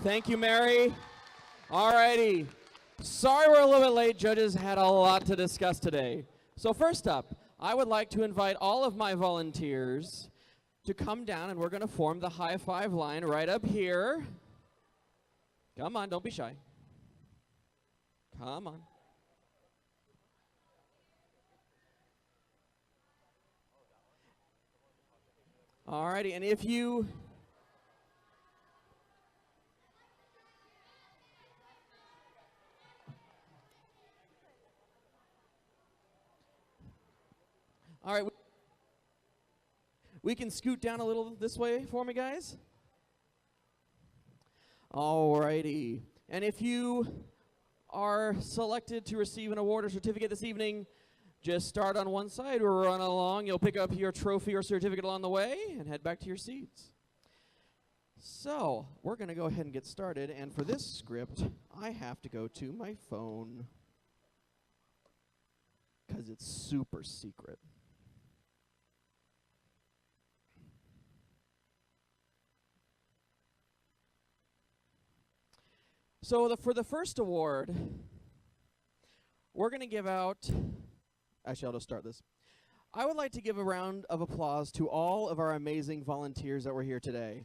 Thank you, Mary. All righty. Sorry we're a little bit late. Judges had a lot to discuss today. So first up, I would like to invite all of my volunteers to come down, and we're going to form the high five line right up here. Come on, don't be shy. Come on. All righty, and if you... All right, we can scoot down a little this way for me, guys. All righty. And if you are selected to receive an award or certificate this evening, just start on one side or run along. You'll pick up your trophy or certificate along the way and head back to your seats. So, we're going to go ahead and get started. And for this script, I have to go to my phone because it's super secret. So for the first award, we're going to give out, actually I'll just start this. I would like to give a round of applause to all of our amazing volunteers that were here today.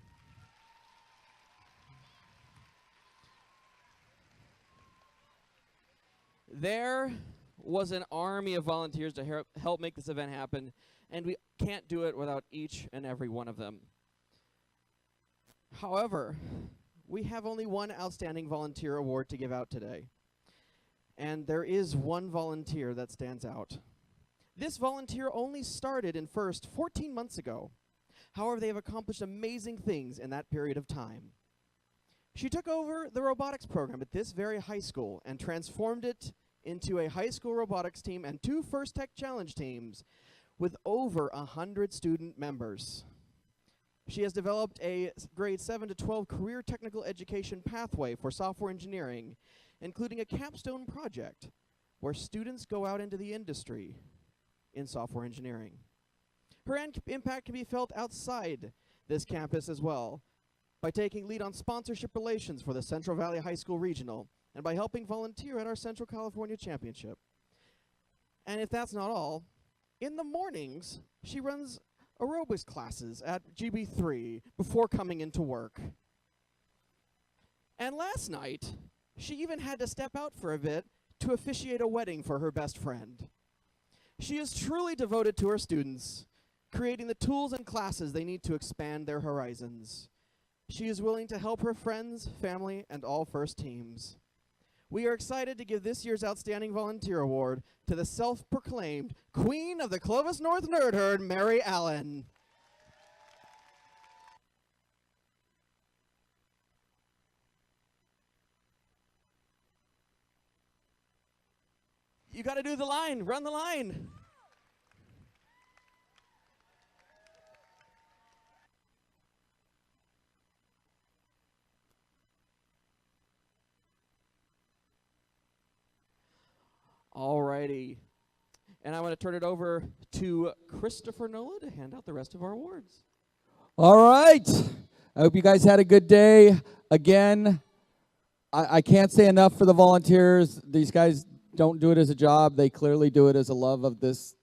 There was an army of volunteers to help make this event happen, and we can't do it without each and every one of them. However, we have only one outstanding volunteer award to give out today. And there is one volunteer that stands out. This volunteer only started in FIRST 14 months ago. However, they have accomplished amazing things in that period of time. She took over the robotics program at this very high school and transformed it into a high school robotics team and 2 First Tech Challenge teams with over 100 student members. She has developed a grade 7 to 12 career technical education pathway for software engineering, including a capstone project where students go out into the industry in software engineering. Her impact can be felt outside this campus as well by taking lead on sponsorship relations for the Central Valley High School Regional and by helping volunteer at our Central California Championship. And if that's not all, in the mornings, she runs aerobics classes at GB3 before coming into work. And last night, she even had to step out for a bit to officiate a wedding for her best friend. She is truly devoted to her students, creating the tools and classes they need to expand their horizons. She is willing to help her friends, family, and all FIRST teams. We are excited to give this year's Outstanding Volunteer Award to the self-proclaimed Queen of the Clovis North Nerd Herd, Mary Allen. You got to do the line. Run the line. Alrighty. And I want to turn it over to Christopher Nola to hand out the rest of our awards. All right. I hope you guys had a good day. Again, I can't say enough for the volunteers. These guys don't do it as a job. They clearly do it as a love of this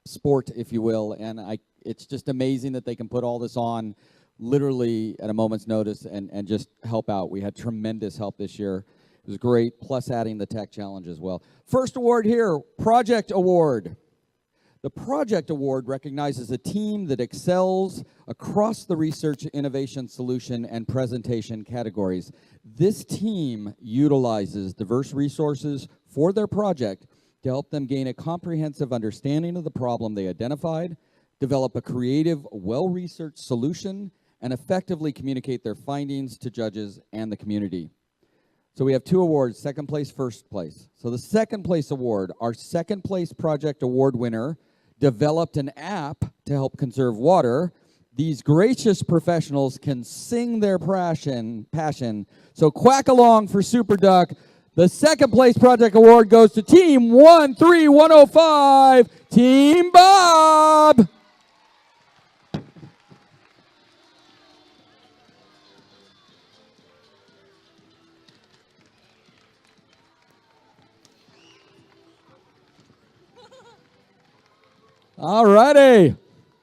sport, if you will. And it's just amazing that they can put all this on literally at a moment's notice and just help out. We had tremendous help this year. It was great, plus adding the tech challenge as well. First award here, Project Award. The Project Award recognizes a team that excels across the research, innovation, solution, and presentation categories. This team utilizes diverse resources for their project to help them gain a comprehensive understanding of the problem they identified, develop a creative, well-researched solution, and effectively communicate their findings to judges and the community. So we have 2 awards, second place, first place. So the second place award, our second place project award winner developed an app to help conserve water. These gracious professionals can sing their passion. So quack along for Super Duck. The second place project award goes to Team 13105, Team Bob. All righty.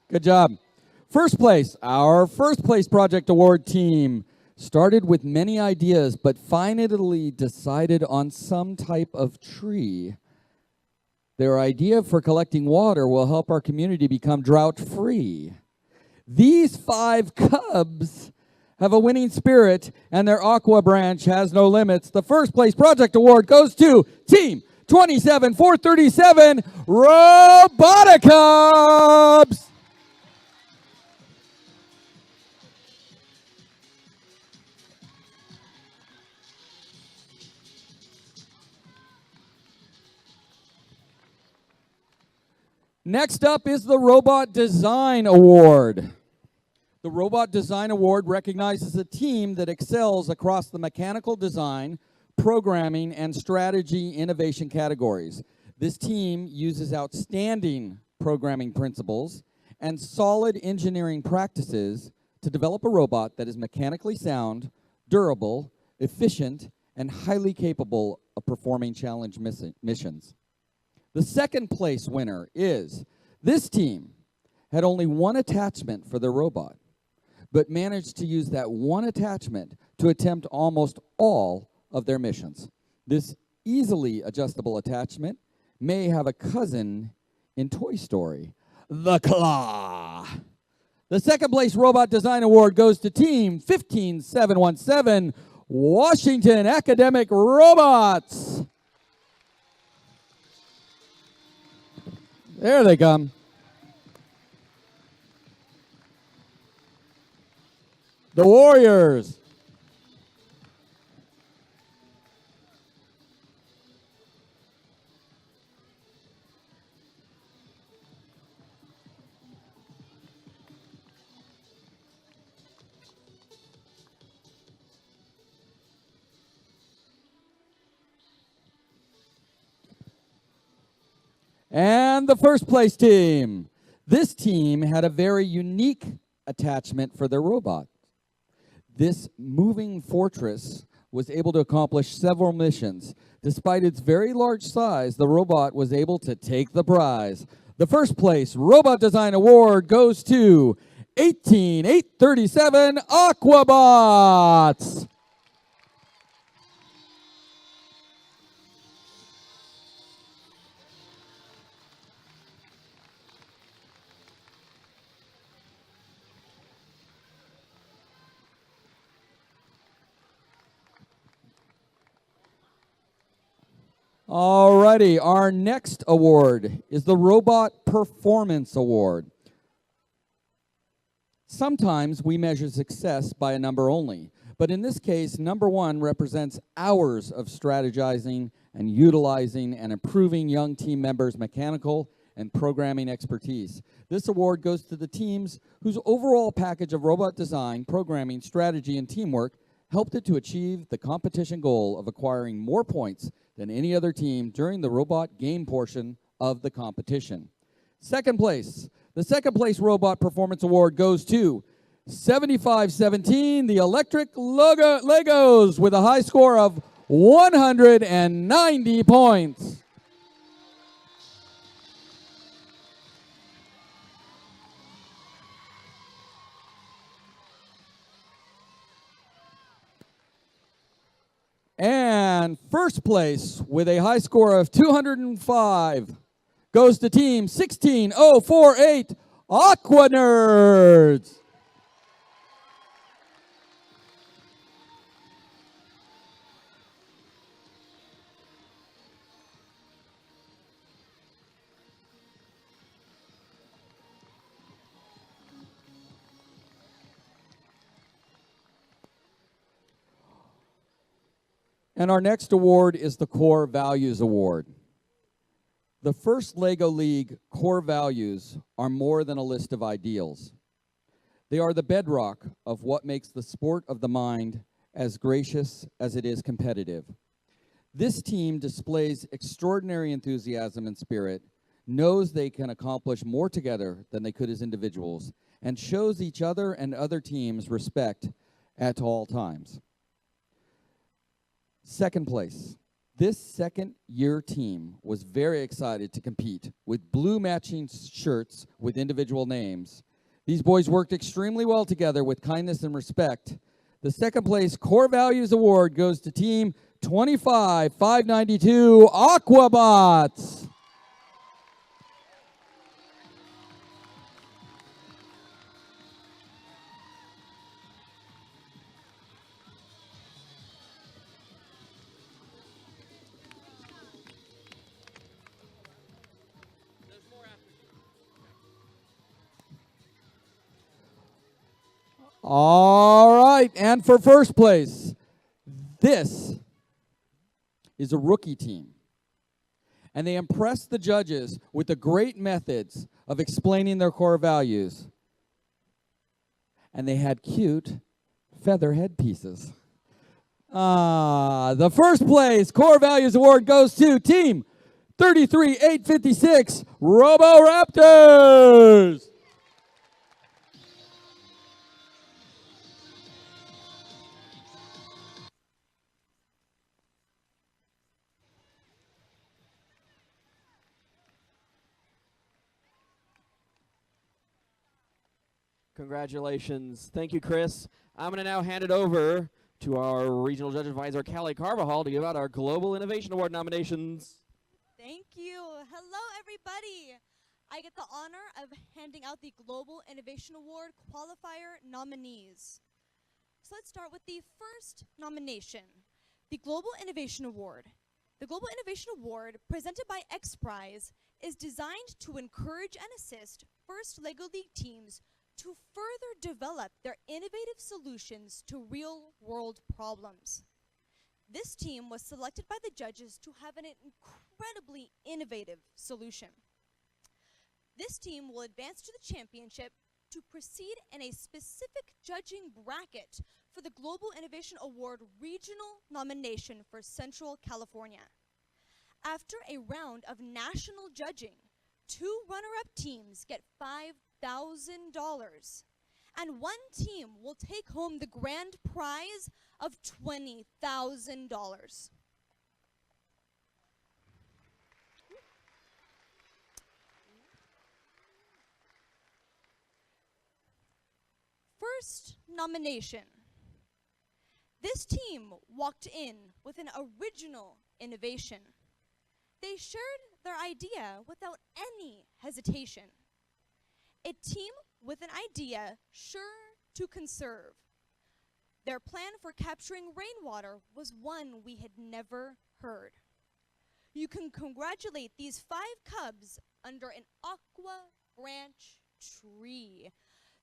Good job. First place, our first place project award team started with many ideas, but finally decided on some type of tree. Their idea for collecting water will help our community become drought-free. These 5 cubs have a winning spirit, and their aqua branch has no limits. The first place project award goes to Team 27437 Robotics. Next up is the Robot Design Award. The Robot Design Award recognizes a team that excels across the mechanical design, programming, and strategy innovation categories. This team uses outstanding programming principles and solid engineering practices to develop a robot that is mechanically sound, durable, efficient, and highly capable of performing challenge missions. The second place winner is this team had only one attachment for their robot, but managed to use that one attachment to attempt almost all of their missions. This easily adjustable attachment may have a cousin in Toy Story, the Claw. The second place Robot Design Award goes to Team 15717 Washington Academic Robots. There they come. The Warriors. And the first place team. This team had a very unique attachment for their robot. This moving fortress was able to accomplish several missions. Despite its very large size, the robot was able to take the prize. The first place Robot Design Award goes to 18837 Aquabots. Alrighty, our next award is the Robot Performance Award. Sometimes we measure success by a number only, but in this case, number 1 represents hours of strategizing and utilizing and improving young team members' mechanical and programming expertise. This award goes to the teams whose overall package of robot design, programming, strategy, and teamwork helped it to achieve the competition goal of acquiring more points than any other team during the robot game portion of the competition. Second place, the second place Robot Performance Award goes to 7517, the Electric Legos, with a high score of 190 points. And first place with a high score of 205 goes to Team 16048 Aqua Nerds. And our next award is the Core Values Award. The first LEGO League core values are more than a list of ideals. They are the bedrock of what makes the sport of the mind as gracious as it is competitive. This team displays extraordinary enthusiasm and spirit, knows they can accomplish more together than they could as individuals, and shows each other and other teams respect at all times. Second place, This second-year team was very excited to compete with blue matching shirts with individual names. These boys worked extremely well together with kindness and respect. The second place Core Values Award goes to Team 25592 Aquabots. All right, and for first place, this is a rookie team. And they impressed the judges with the great methods of explaining their core values. And they had cute feather headpieces. The first place Core Values Award goes to Team 33856 Roboraptors. Congratulations. Thank you, Chris. I'm going to now hand it over to our regional judge advisor, Callie Carvajal, to give out our Global Innovation Award nominations. Thank you. Hello, everybody. I get the honor of handing out the Global Innovation Award qualifier nominees. So let's start with the first nomination, the Global Innovation Award. The Global Innovation Award, presented by X Prize, is designed to encourage and assist first LEGO League teams to further develop their innovative solutions to real-world problems. This team was selected by the judges to have an incredibly innovative solution. This team will advance to the championship to proceed in a specific judging bracket for the Global Innovation Award regional nomination for Central California. After a round of national judging, 2 runner-up teams get $5,000, and 1 team will take home the grand prize of $20,000. First nomination. This team walked in with an original innovation. They shared their idea without any hesitation. A team with an idea sure to conserve. Their plan for capturing rainwater was one we had never heard. You can congratulate these 5 cubs under an aqua branch tree.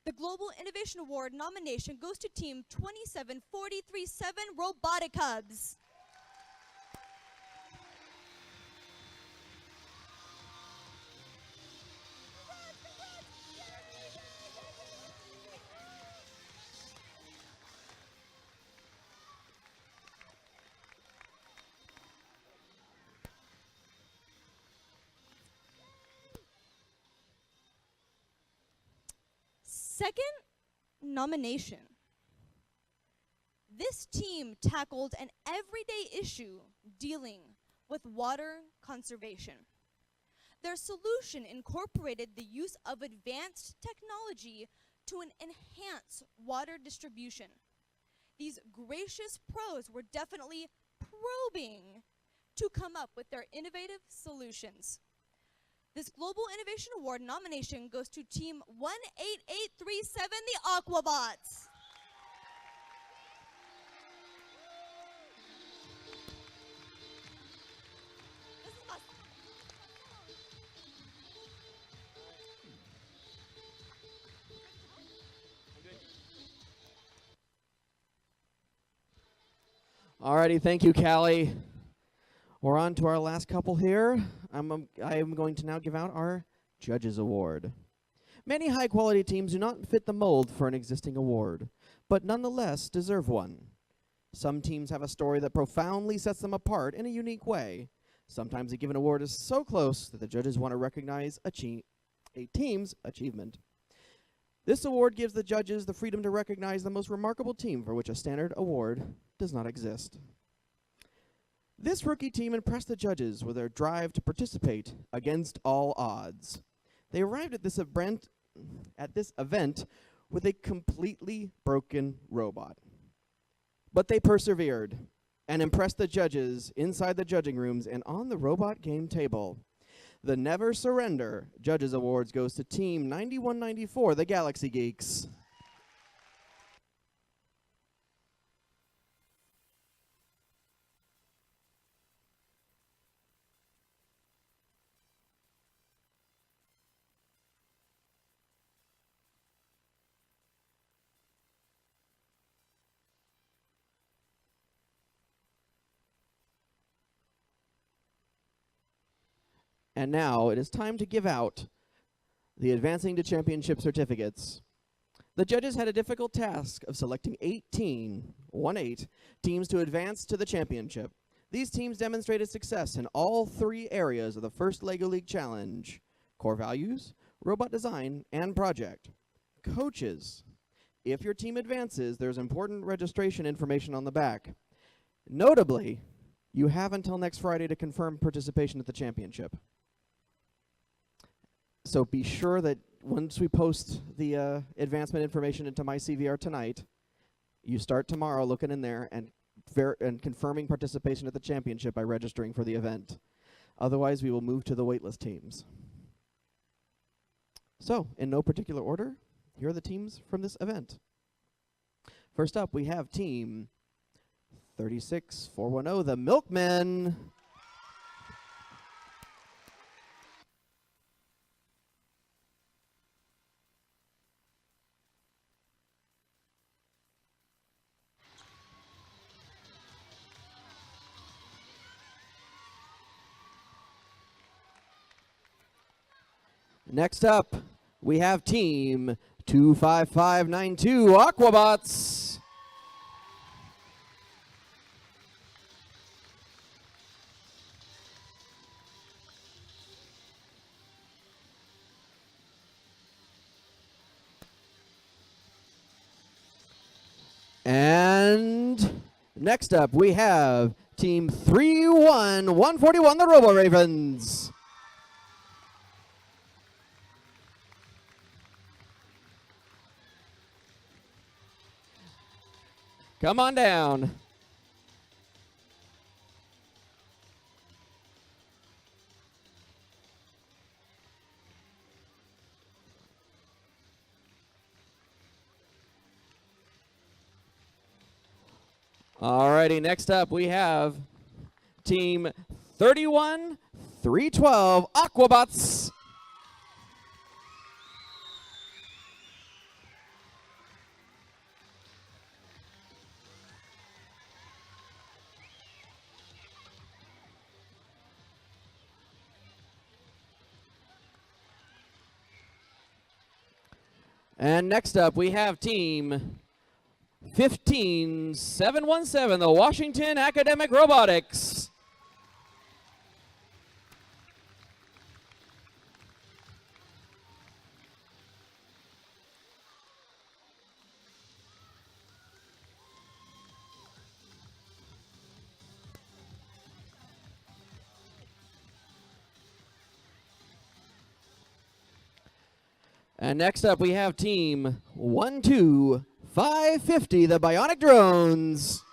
The Global Innovation Award nomination goes to Team 27437 Robotic Cubs. Second nomination. This team tackled an everyday issue dealing with water conservation. Their solution incorporated the use of advanced technology to enhance water distribution. These gracious pros were definitely probing to come up with their innovative solutions. This Global Innovation Award nomination goes to Team 18837, the Aquabots. Alrighty, thank you, Callie. We're on to our last couple here. I am going to now give out our Judges Award. Many high-quality teams do not fit the mold for an existing award, but nonetheless deserve one. Some teams have a story that profoundly sets them apart in a unique way. Sometimes a given award is so close that the judges want to recognize a team's achievement. This award gives the judges the freedom to recognize the most remarkable team for which a standard award does not exist. This rookie team impressed the judges with their drive to participate against all odds. They arrived at this event with a completely broken robot. But they persevered and impressed the judges inside the judging rooms and on the robot game table. The Never Surrender Judges Awards goes to Team 9194, the Galaxy Geeks. And now it is time to give out the Advancing to Championship certificates. The judges had a difficult task of selecting 18 teams to advance to the championship. These teams demonstrated success in all 3 areas of the first LEGO League Challenge: core values, robot design, and project. Coaches, if your team advances, there's important registration information on the back. Notably, you have until next Friday to confirm participation at the championship. So be sure that once we post the advancement information into my CVR tonight, you start tomorrow looking in there and confirming participation at the championship by registering for the event. Otherwise, we will move to the waitlist teams. So, in no particular order, here are the teams from this event. First up, we have Team 36410, the Milkmen. Next up, we have Team 25592, Aquabots. And next up, we have Team 31141, the Robo Ravens. Come on down. Alrighty, next up we have Team 31312, Aquabots. And next up, we have Team 15717, the Washington Academic Robotics. And next up, we have Team 12550, the Bionic Drones.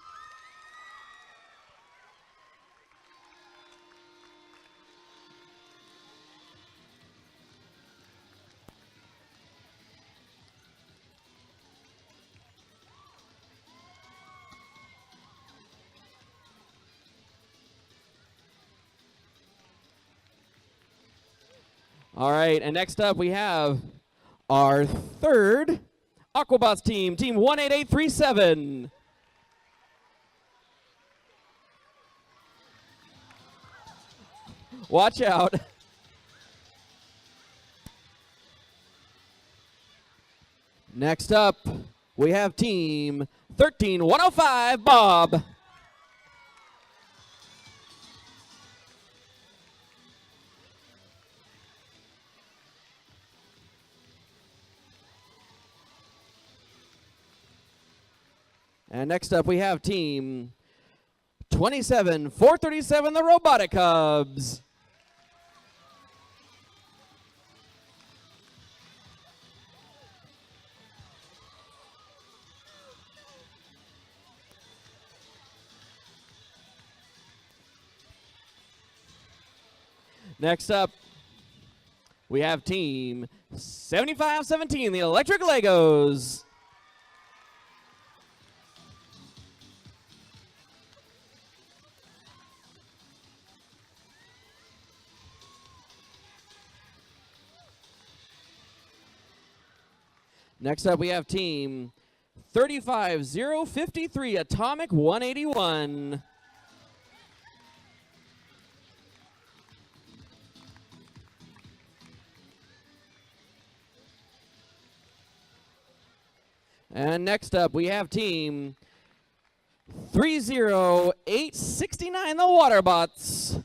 All right, and next up, we have our third Aquabots team, Team 18837. Watch out. Next up, we have Team 13105, Bob. And next up, we have Team 27-437, the Robotic Cubs. Next up, we have team 75-17, the Electric Legos. Next up, we have team 35-053, Atomic 181. And next up, we have team 30869, the Waterbots.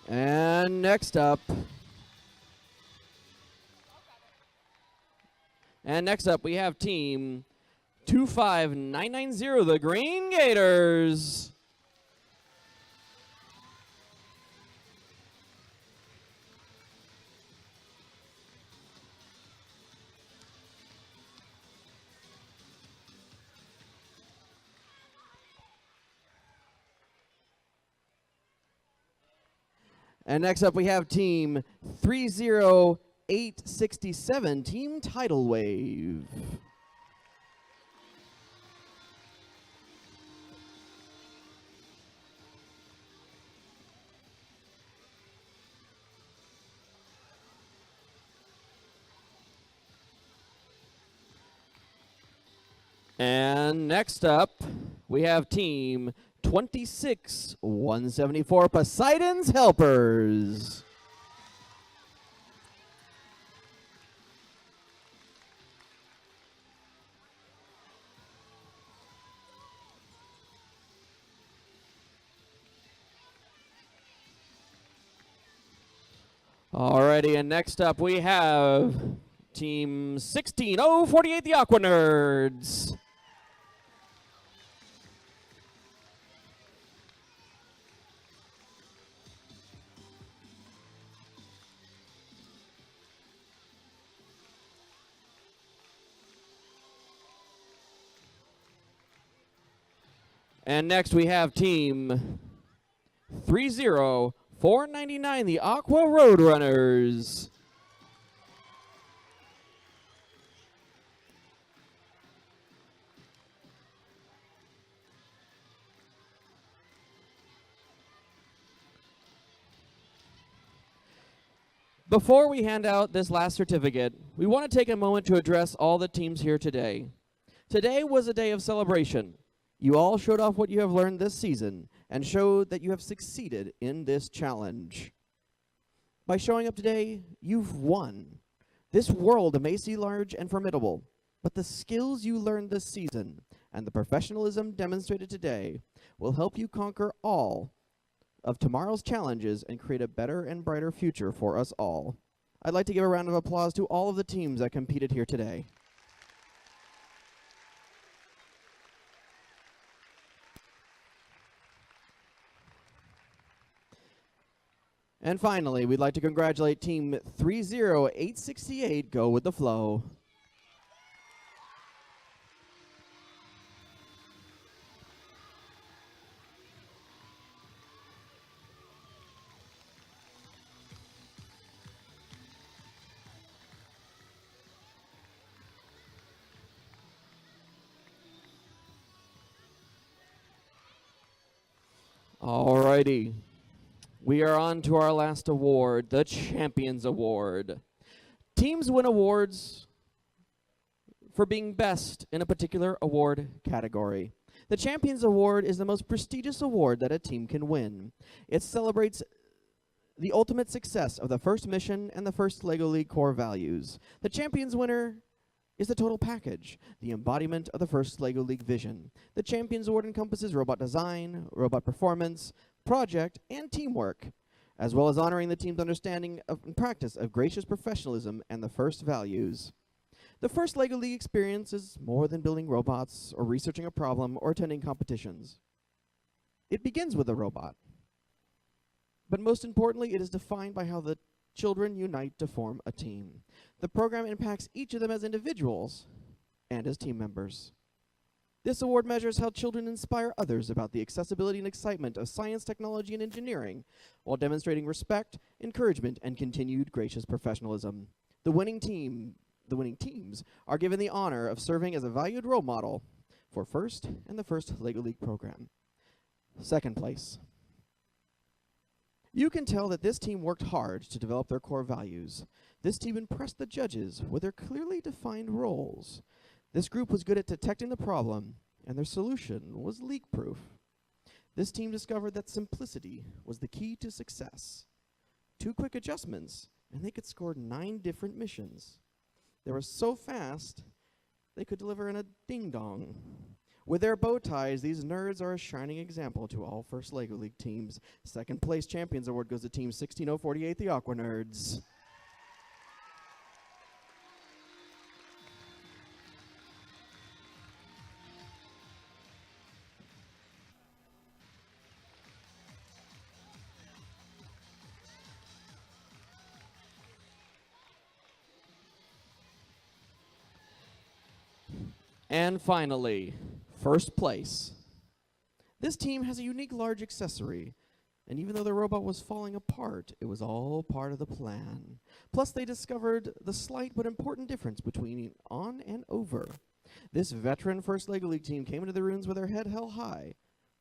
And next up, we have team 25990, the Green Gators. And next up, we have team 30867, Team Tidal Wave. And next up, we have team 26174, Poseidon's Helpers. Alrighty, and next up we have team 16048, the Aqua Nerds. And next we have team 30499, the Aqua Roadrunners. Before we hand out this last certificate, we want to take a moment to address all the teams here today. Today was a day of celebration. You all showed off what you have learned this season and showed that you have succeeded in this challenge. By showing up today, you've won. This world may seem large and formidable, but the skills you learned this season and the professionalism demonstrated today will help you conquer all of tomorrow's challenges and create a better and brighter future for us all. I'd like to give a round of applause to all of the teams that competed here today. And finally, we'd like to congratulate team 30868, Go With The Flow. Alrighty. We are on to our last award, the Champions Award. Teams win awards for being best in a particular award category. The Champions Award is the most prestigious award that a team can win. It celebrates the ultimate success of the first mission and the first LEGO League core values. The Champions winner is the total package, the embodiment of the first LEGO League vision. The Champions Award encompasses robot design, robot performance, project, and teamwork. as well as honoring the team's understanding of and practice of gracious professionalism and the first values. The first LEGO League experience is more than building robots or researching a problem or attending competitions. It begins with a robot. But most importantly, it is defined by how the children unite to form a team. The program impacts each of them as individuals and as team members. This award measures how children inspire others about the accessibility and excitement of science, technology, and engineering, while demonstrating respect, encouragement, and continued gracious professionalism. The winning teams are given the honor of serving as a valued role model for first and the first LEGO League program. Second place. You can tell that this team worked hard to develop their core values. This team impressed the judges with their clearly defined roles. This group was good at detecting the problem, and their solution was leak-proof. This team discovered that simplicity was the key to success. 2 quick adjustments, and they could score 9 different missions. They were so fast, they could deliver in a ding-dong. With their bow ties, these nerds are a shining example to all first LEGO League teams. Second place Champions Award goes to Team 16048, the Aqua Nerds. And finally, first place. This team has a unique large accessory, and even though the robot was falling apart, it was all part of the plan. Plus, they discovered the slight but important difference between on and over. This veteran first LEGO League team came into the rooms with their head held high,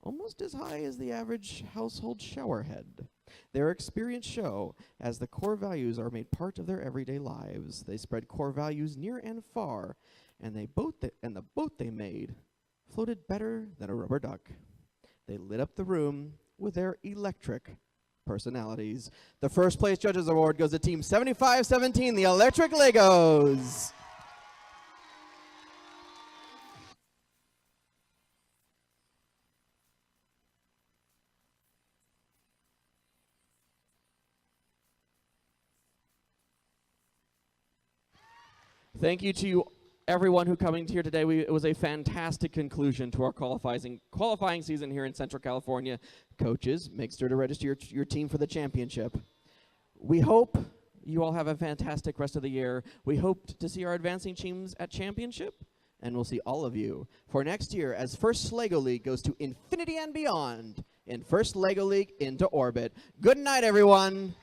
almost as high as the average household shower head. Their experience show as the core values are made part of their everyday lives. They spread core values near and far, and the boat they made floated better than a rubber duck. They lit up the room with their electric personalities. The first place Judges Award goes to Team 7517, the Electric Legos. Thank you to everyone who coming here today. It was a fantastic conclusion to our qualifying season here in Central California. Coaches, make sure to register your team for the championship. We hope you all have a fantastic rest of the year. We hope to see our advancing teams at championship, and we'll see all of you for next year as First LEGO League goes to infinity and beyond in First LEGO League into orbit. Good night, everyone.